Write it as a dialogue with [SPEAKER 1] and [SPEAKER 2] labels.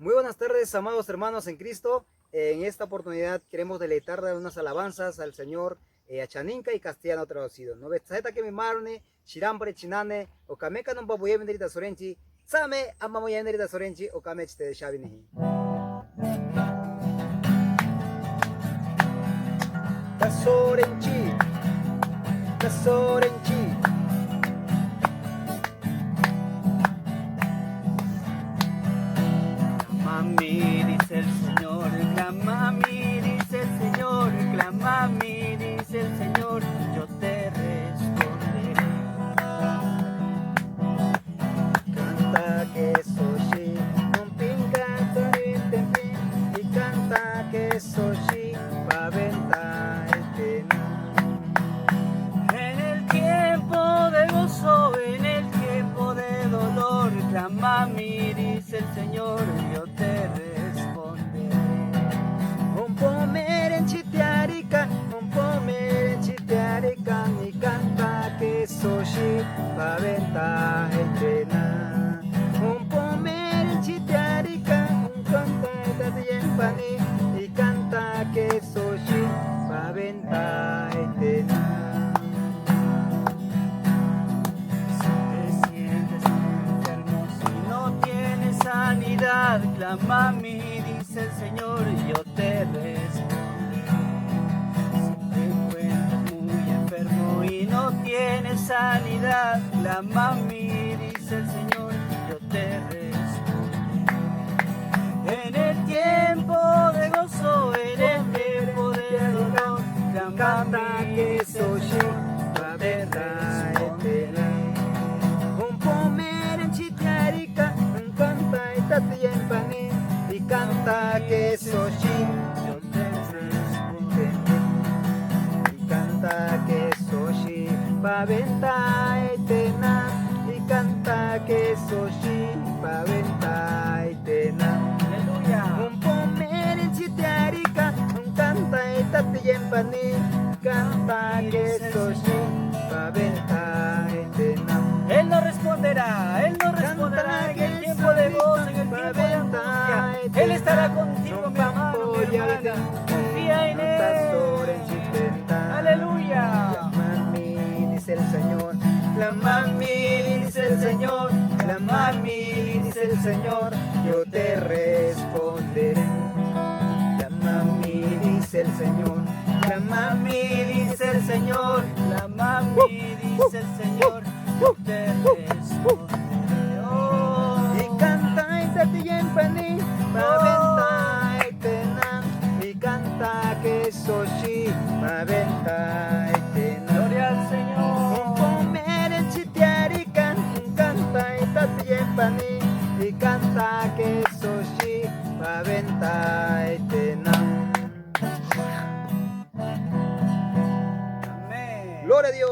[SPEAKER 1] Muy buenas tardes, amados hermanos en Cristo. En esta oportunidad queremos deleitar de unas alabanzas al Señor a Chaninca y castellano traducido. No ves, que mi marne, Shirampre chinane, o Kameca no babuye venderita sorenchi, Same amamoye venderita sorenchi, o Kamechite de Shabinihi. Da sorenchi, da sorenchi.
[SPEAKER 2] Mami, dice el Señor, clama a mí, dice el Señor, clama a mí, dice el Señor, yo te responderé.
[SPEAKER 1] Canta que soy, un pinca y canta que soy, paventa
[SPEAKER 2] En el tiempo de gozo, en el tiempo de dolor, clama a mí, dice el Señor, yo te responderé.
[SPEAKER 1] un pomer en chitearica, y canta que soy, paventa un pomer en chitearica, un canta y canta que soy, paventa
[SPEAKER 2] Sanidad, clama a mí, dice el Señor, yo te responderé. Si te encuentras muy enfermo y no tienes sanidad, clama a mí, dice el Señor, yo te responderé. En el tiempo de gozo, en el tiempo de dolor, clama a mí,
[SPEAKER 1] que
[SPEAKER 2] dice el
[SPEAKER 1] soy,
[SPEAKER 2] Señor, yo te responderé.
[SPEAKER 1] un pomer en chitearica, un canta y canta que soy,
[SPEAKER 2] yo te responderé.
[SPEAKER 1] y canta que soy, paventa etena, y canta que soy, paventa etena.
[SPEAKER 2] Aleluya.
[SPEAKER 1] Un pomer en chitearica, un canta y canta que soy, paventa etena.
[SPEAKER 2] Él no responderá en el tiempo de gozo, en el tiempo de angustia. Él estará contigo, mi hermano, mi hermana. Confía en Él. Aleluya.
[SPEAKER 1] Clama a mí, dice el Señor.
[SPEAKER 2] Clama a mí, dice el Señor.
[SPEAKER 1] Clama a mí, dice el Señor. Yo te responderé. Clama a mí, dice el Señor. Clama a mí, dice el Señor.
[SPEAKER 2] Clama a mí, dice el Señor. Yo te responderé. Oh.
[SPEAKER 1] Y canta y tatiyempani, paventa etenan, y canta que soy, paventa etenan.
[SPEAKER 2] Gloria al
[SPEAKER 1] Un
[SPEAKER 2] Señor.
[SPEAKER 1] comer en chitearican, canta y tatiyempani, y canta que soy, paventa etenan.
[SPEAKER 2] Amén.
[SPEAKER 1] Gloria a Dios.